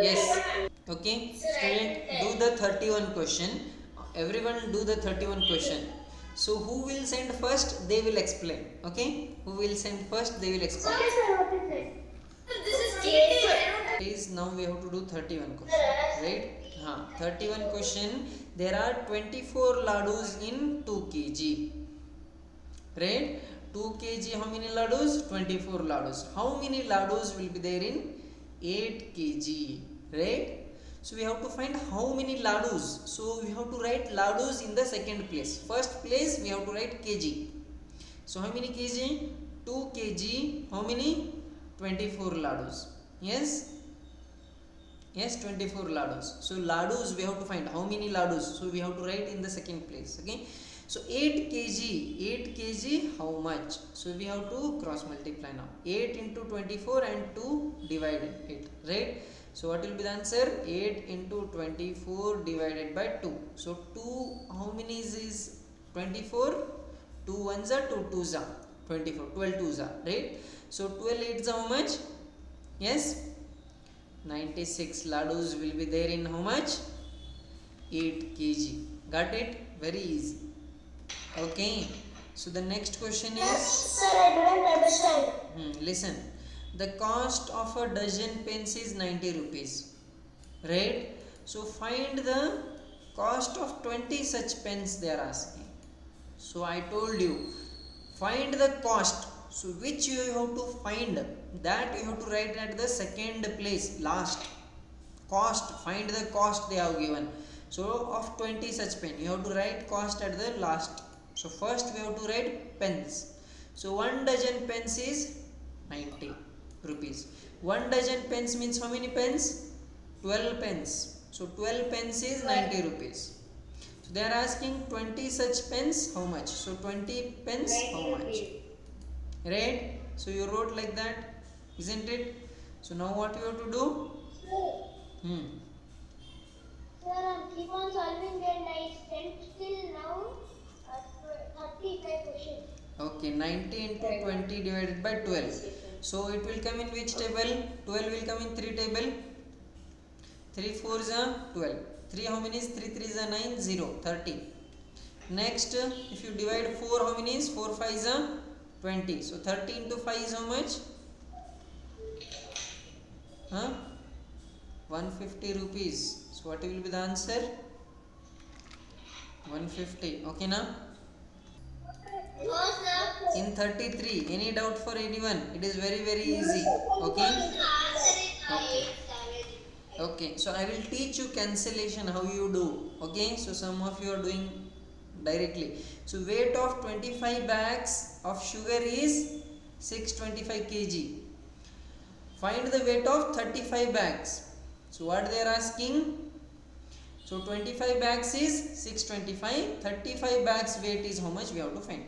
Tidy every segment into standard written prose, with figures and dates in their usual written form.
Yes. Okay. Student, do the 31 question. Everyone do the 31 question. So who will send first? They will explain. Okay. Who will send first? They will explain. Sorry, sir, what is this? This is cheating. Is now we have to do 31 question. Right? 31 question. There are 24 ladus in 2 kg. Right? 2 kg, how many ladus? 24 ladus. How many ladus will be there in 8 kg? Right? So we have to find how many ladus. So we have to write ladus in the second place. First place we have to write kg. So how many kg? 2 kg. How many? 24 ladus. Yes? Yes, 24 ladus. So ladus we have to find how many ladus. So we have to write in the second place. Okay. So 8 kg. 8 kg how much? So we have to cross multiply now. 8 into 24 and 2 divided 8. Right. So what will be the answer? 8 into 24 divided by 2. So 2 how many is 24? 2 ones are 2 twos are 24. 12 twos are. Right. So 12 eights how much? Yes. 96 ladus will be there in how much? 8 kg. Got it? Very easy. Okay. So the next question is. Sir, I don't understand. Listen. The cost of a dozen pens is 90 rupees. Right? So find the cost of 20 such pens they are asking. So I told you, find the cost. So which you have to find, that you have to write at the second place, last. Cost, find the cost they have given. So of 20 such pen, you have to write cost at the last. So first we have to write pens. So 1 dozen pens is 90 rupees. 1 dozen pens means how many pens? 12 pens. So 12 pens is 90 rupees. So they are asking 20 such pens how much? So 20 pens how much? Right? So you wrote like that, isn't it? So now what you have to do? Sir, keep on solving and I sent till now 35 questions. Okay, 90 into 20 divided by 12. So it will come in which table? 12 will come in 3 table. 3 4s are 12. 3 how many is? 3 3s are 9, 0, 30. Next, if you divide 4 how many is? 4 5s are 20. So 30 into 5 is how much? 150 rupees. So what will be the answer? 150. Okay now? In 33, any doubt for anyone? It is very easy. Okay? Okay. So I will teach you cancellation how you do. Okay? So some of you are doing directly. So weight of 25 bags of sugar is 625 kg. Find the weight of 35 bags. So what they are asking? So 25 bags is 625. 35 bags weight is how much we have to find.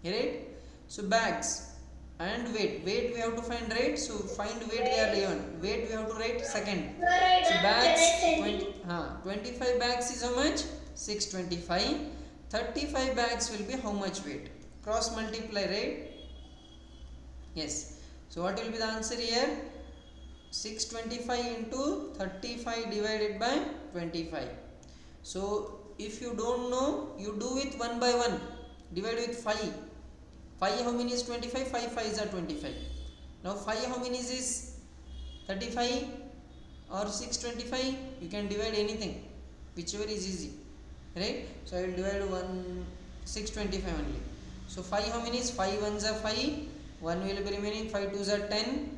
Right? So bags and weight. Weight we have to find, right? So find weight they are given. Weight we have to write second. So bags 25 bags is how much? 625. 35 bags will be how much weight? Cross multiply, right? Yes. So what will be the answer here? 625 into 35 divided by 25. So if you don't know, you do it one by one. Divide with 5. 5 how many is 25? 5 5s are 25. Now 5 how many is 35 or 625? You can divide anything, whichever is easy, right? So I will divide 625 only. So 5 how many is? 5 ones are 5, 1 will be remaining, 5 twos are 10,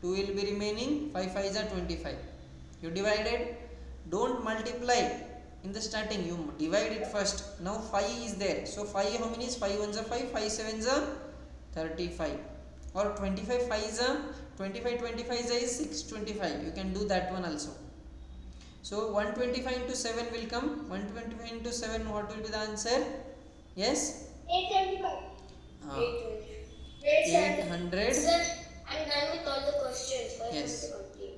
2 will be remaining, 5 5s are 25. You divided, don't multiply in the starting, you divide it first. Now 5 is there, so 5 how many is? 5 ones are 5, 5 sevens are 35, or 25 5s are 25, 25 is 625. You can do that one also. So 125 into 7 will come. 125 into 7, what will be the answer? Yes? 875. 800. Sir, I'm done with all the questions. Yes. Okay.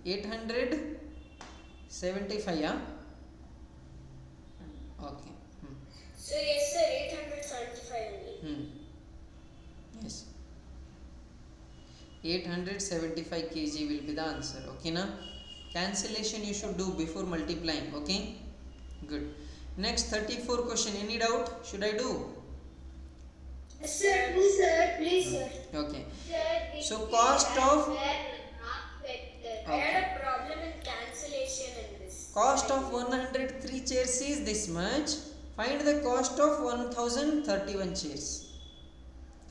875, yeah? Okay. So yes sir, 875 only. Yes. 875 kg will be the answer. Okay na? Cancellation you should do before multiplying. Okay, good. Next 34 question. Any doubt? Should I do? Sir, please, sir, please, sir. Okay. Sir, So cost of I had a problem in cancellation in this. cost of 103 chairs is this much. Find the cost of 1031 chairs.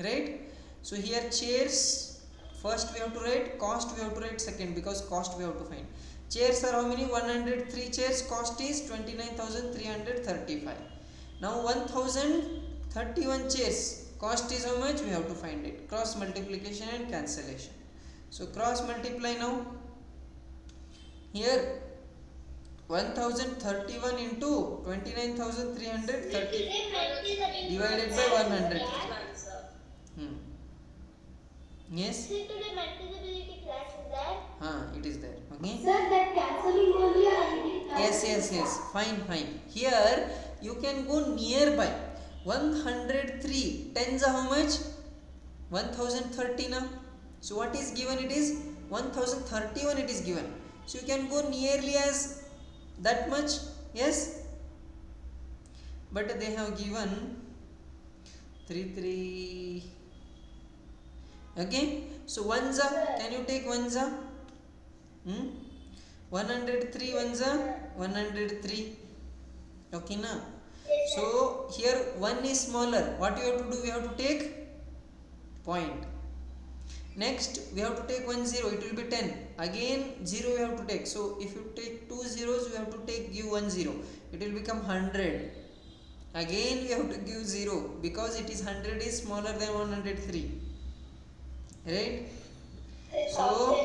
Right? So here chairs first we have to write, cost we have to write second, because cost we have to find. Chairs are how many? 103 chairs. Cost is 29,335. Now 1031 chairs. Cost is how much? We have to find it. Cross multiplication and cancellation. So cross multiply now. Here 1031 into 29,330 divided by 100. Yes? Today multiplicity class is there. It is there. Okay. Sir, that cancelling only Yes. Fine. Here you can go nearby. 103 tens are how much? 1030 now. So what is given? It is 1031 it is given. So you can go nearly as that much. Yes. But they have given 33. Okay. So ones are, can you take ones are? 103 ones are 103. Okay na? So here 1 is smaller. What you have to do? We have to take point. Next we have to take 1 0. It will be 10. Again 0 we have to take. So if you take 2 zeros, we have to give 1 0. It will become 100. Again we have to give 0 because it is 100 is smaller than 103. Right? So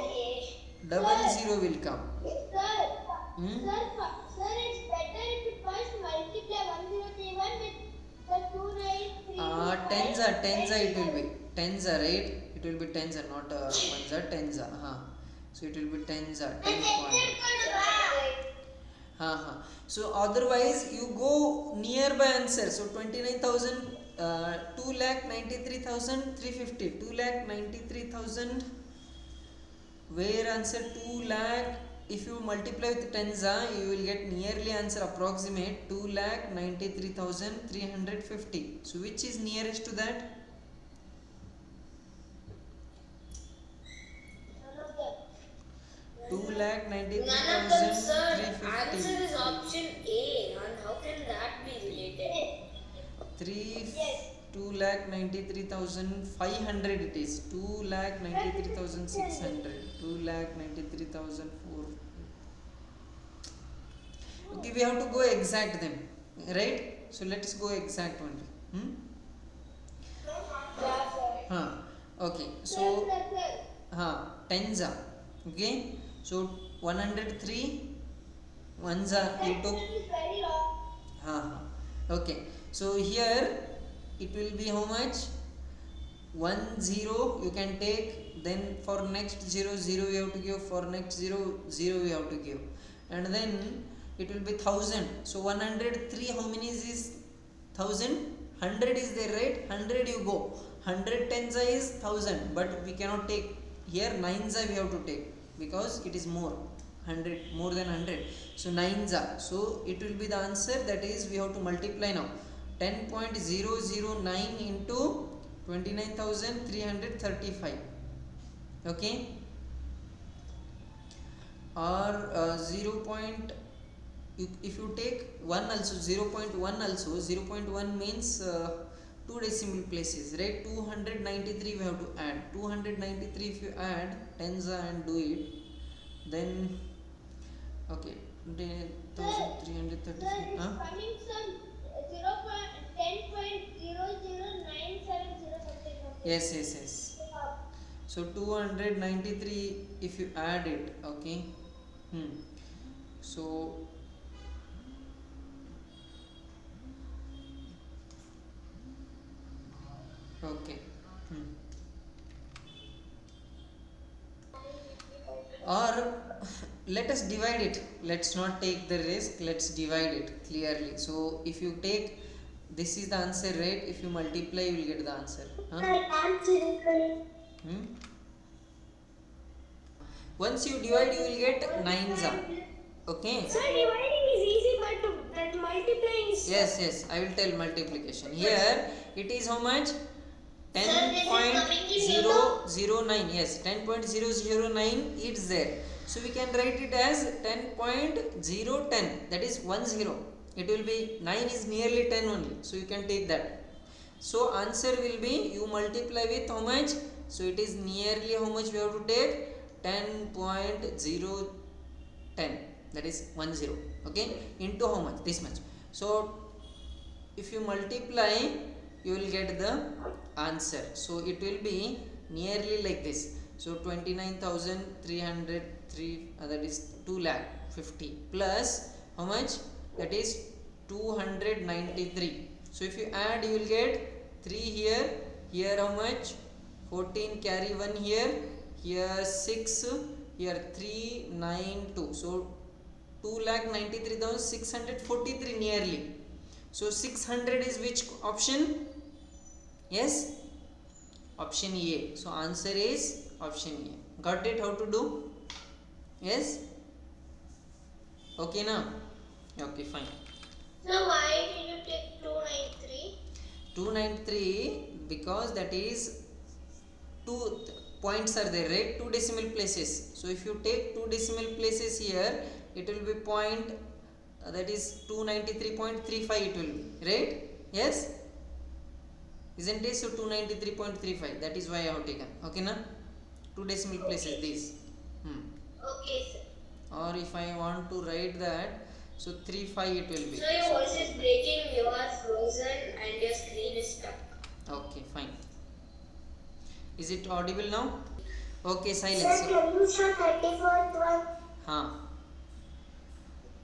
double 0 will come. Sir, it's better if you first multiply 1031 with the 293. Tens are it will be. Tens are, right? It will be tens are, not ones are, tens are. So it will be tens are, 10 point. So otherwise you go nearby answer. So 29,000, 2,93,350, 2,93,000. Where answer 2 lakh, if you multiply with tenza, you will get nearly answer approximate 2,93,350. So which is nearest to that? None of them. 2,93,350. Answer is option A. And how can that be related? 2,93,500 it is. 2,93,600. 2,93,400. Okay, we have to go exact them, right? So let's go exact only. Okay. So tenza. Okay. So 103 ones are you took. Okay. So here it will be how much? 1 0 you can take. Then for next 0 0 you have to give. For next 0 0 you have to give. And then it will be 1000. So 103 how many is 1000? 100 is there, right? 100 you go. 100 tens is 1000. But we cannot take here. 9s we have to take because it is more. 100 more than 100. So 9s. So it will be the answer. That is we have to multiply now. 10.009 into 29,335. Okay. Or 0. If you take 1 also, 0.1 also, 0.1 means 2 decimal places, right? 293 we have to add. 293 if you add tenza and do it, then okay, 10,333. Coming some 10.0097 something. Yes. So 293 if you add it, okay. So okay. Or let us divide it. Let's not take the risk. Let's divide it clearly. So if you take, this is the answer, right? If you multiply, you will get the answer. Once you divide, you will get 9s. Okay. Sir, dividing is easy, but that multiplying is. Yes, I will tell multiplication. Here it is how much? Sir, this is coming in 10.009. Yes, 10.009 it's there. So we can write it as 10.010. That is 10. It will be 9 is nearly 10 only. So you can take that. So answer will be, you multiply with how much? So it is nearly how much we have to take? 10.010. That is 10. Okay, into how much? This much. So if you multiply, you will get the answer. So it will be nearly like this. So 29,303, that is 2 lakh 50 plus how much? That is 293. So if you add, you will get 3 here. Here how much? 14, carry 1 here. Here 6. Here 3, 9, 2. So 2,93,643 nearly. So 600 is which option? Yes, option A. So answer is option A. Got it? How to do? Yes. Okay now. Okay, fine. So why did you take 293? 293 because that is 2 points are there, right? 2 decimal places. So if you take 2 decimal places here, it will be point, that is 293.35 it will be, right? Yes, isn't it? So 293.35, that is why I have taken. Okay na? 2 decimal places these. Okay, sir. Or if I want to write that, so 35 it will be. So your voice is breaking, you are frozen and your screen is stuck. Okay, fine. Is it audible now? Okay, silence. Sir, can you show 34th one?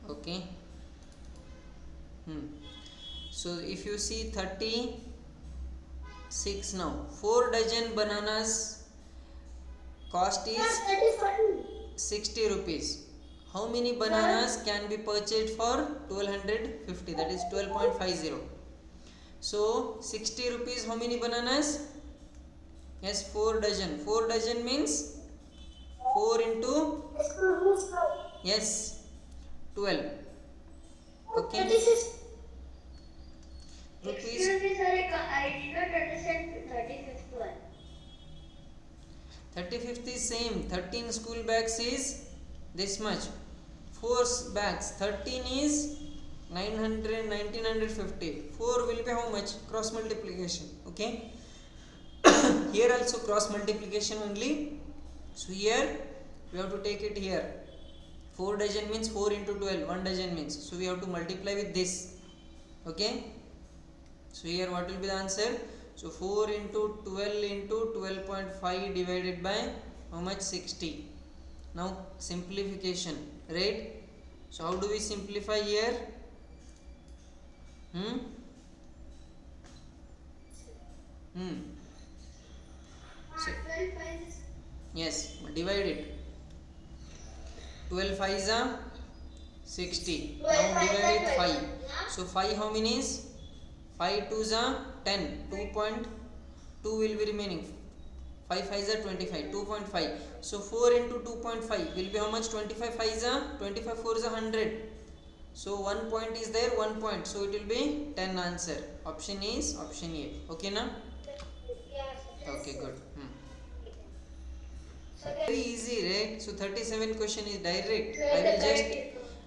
Okay. So if you see 36 now, 4 dozen bananas cost is Sir, that is funny. 60 rupees. How many bananas can be purchased for 1250? That is 12.50. So 60 rupees, how many bananas? Yes, 4 dozen. 4 dozen means 4 into, yes, 12. Okay. Rupees. Excuse me, sir, I did not understand 35th one. 35th is same. 13 school bags is this much. 4 bags. 13 is 900, 1950. 4 will be how much? Cross multiplication. Okay. Here also cross multiplication only. So here we have to take it here. 4 dozen means 4 into 12. 1 dozen means. So we have to multiply with this. Okay. So here what will be the answer? So 4 into 12 into 12.5 divided by how much? 60. Now simplification, right? So how do we simplify here? So, yes, divide it. 12 5s are 60. Now divide it 5. So 5 how many is? 5 2s are 10. 2.2 will be remaining. 5 5s are 25. 2.5. So 4 into 2.5 will be how much? 25 5s are 25 4s are 100. So 1 point is there, 1 point. So it will be 10 answer. Option is option A. Okay na? Okay, good. Very easy, right? So 37 question is direct.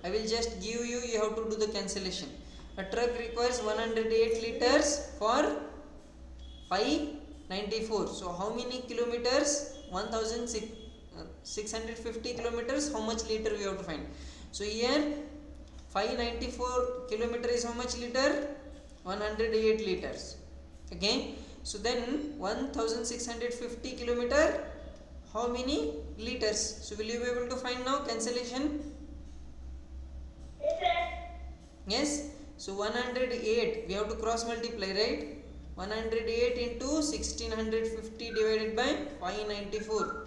I will just give you. You have to do the cancellation. A truck requires 108 liters for 594. So how many kilometers? 1650 kilometers. How much liter we have to find? So here 594 kilometer is how much liter? 108 liters. Okay. So then 1650 kilometer, how many liters? So will you be able to find now cancellation? Yes. So 108 we have to cross multiply, right? 108 into 1650 divided by 594.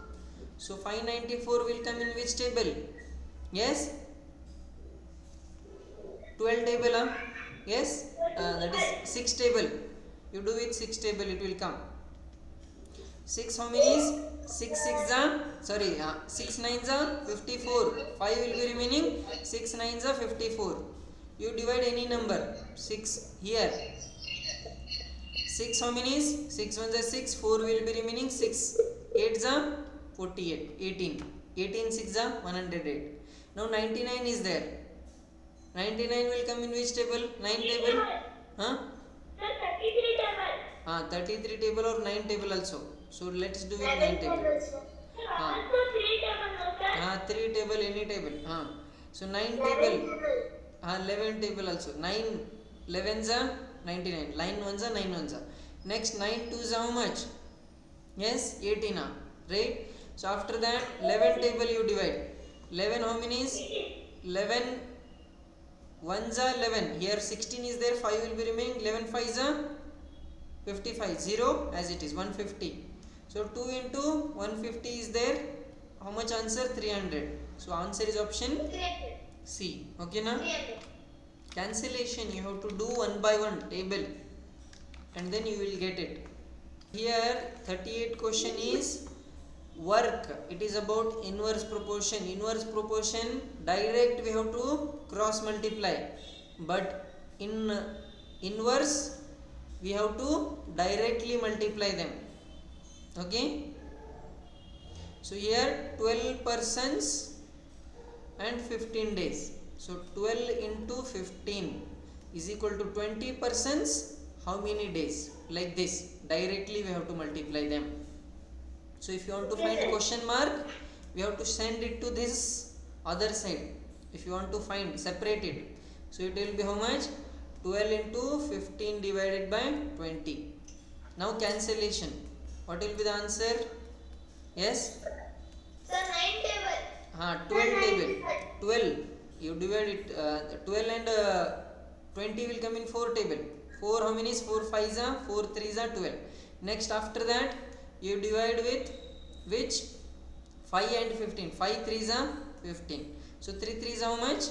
So 594 will come in which table? Yes, 12 table. Yes, that is 6 table. You do with 6 table, it will come. 6 how many is 6 6 sorry 6 9s are 54. 5 will be remaining. 6 9s are 54. You divide any number. 6 here. 6 how many is 6 1s are 6. 4 will be remaining. 6 8s are 48. 18. 18 6 are 108. Now 99 is there. 99 will come in which table? 9 table. Huh? 33 table or 9 table also. So let's do with 9 table. 3 table, any table. So 9 table. 11 table also. 9 11s are 99. 9 1s are 9 1s are. Next 9 2s are how much? Yes, 18 are. Right? So after that 11 table you divide. 11 how many is? 11 1s are 11. Here 16 is there. 5 will be remaining. 11 5s are 55. 0 as it is 150. So 2 into 150 is there. How much answer? 300. So answer is option C. Okay now? Cancellation you have to do one by one table and then you will get it. Here 38 question is work. It is about inverse proportion. Inverse proportion direct we have to cross multiply, but in inverse we have to directly multiply them. Okay, so here 12 persons and 15 days. So 12 into 15 is equal to 20 persons. How many days? Like this, directly we have to multiply them. So if you want to find question mark, we have to send it to this other side. If you want to find, separate it. So it will be how much? 12 into 15 divided by 20. Now cancellation. What will be the answer? Yes? So 9 table. 12 table. 12. You divide it. 12 and 20 will come in 4 table. 4 how many is? 4 5s are 4 3s are 12. Next after that you divide with which? 5 and 15. 5 3s are 15. So 3 3s how much?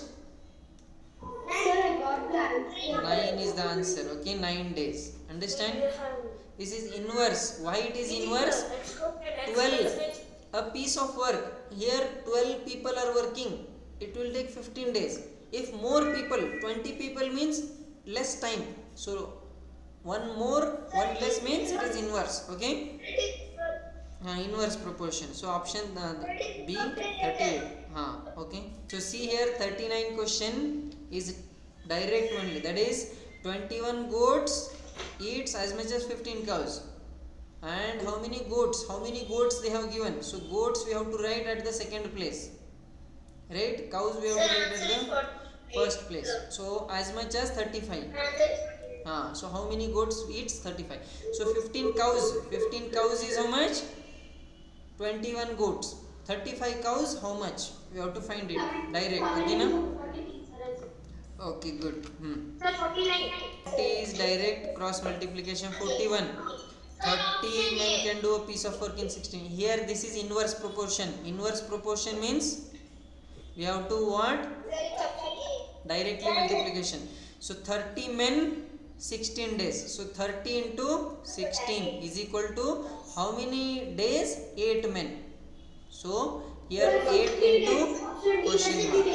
9 is the answer. Okay, 9 days. Understand? This is inverse. Why it is inverse? 12. A piece of work. Here 12 people are working. It will take 15 days. If more people, 20 people means less time. So one more, one less means it is inverse. Okay? Inverse proportion. So option B 38. Okay. So see here 39 question is direct only. That is 21 goats eats as much as 15 cows. And how many goats? How many goats they have given? So goats we have to write at the second place. Right? Cows we have to write at the first place. So as much as 35. So how many goats eats? 35. So 15 cows. 15 cows is how much? 21 goats. 35 cows how much? We have to find it direct. Okay na? Okay, good. 40 is direct cross multiplication. 41. 30 men can do a piece of work in 16. Here this is inverse proportion. Inverse proportion means we have to what? Directly multiplication. So 30 men 16 days. So 30 into 16 is equal to how many days? 8 men. So here 8 into question mark.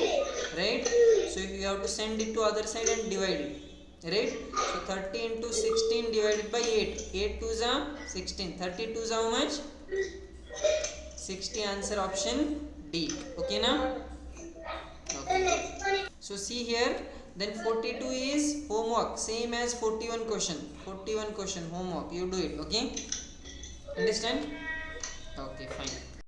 Right? So you have to send it to other side and divide it. Right? So 30 into 16 divided by 8. 8 2s are 16. 32 is how much? 60. Answer option D. Okay now? Okay. So see here. Then 42 is homework. Same as 41 question. 41 question homework. You do it. Okay? Understand? Okay, fine.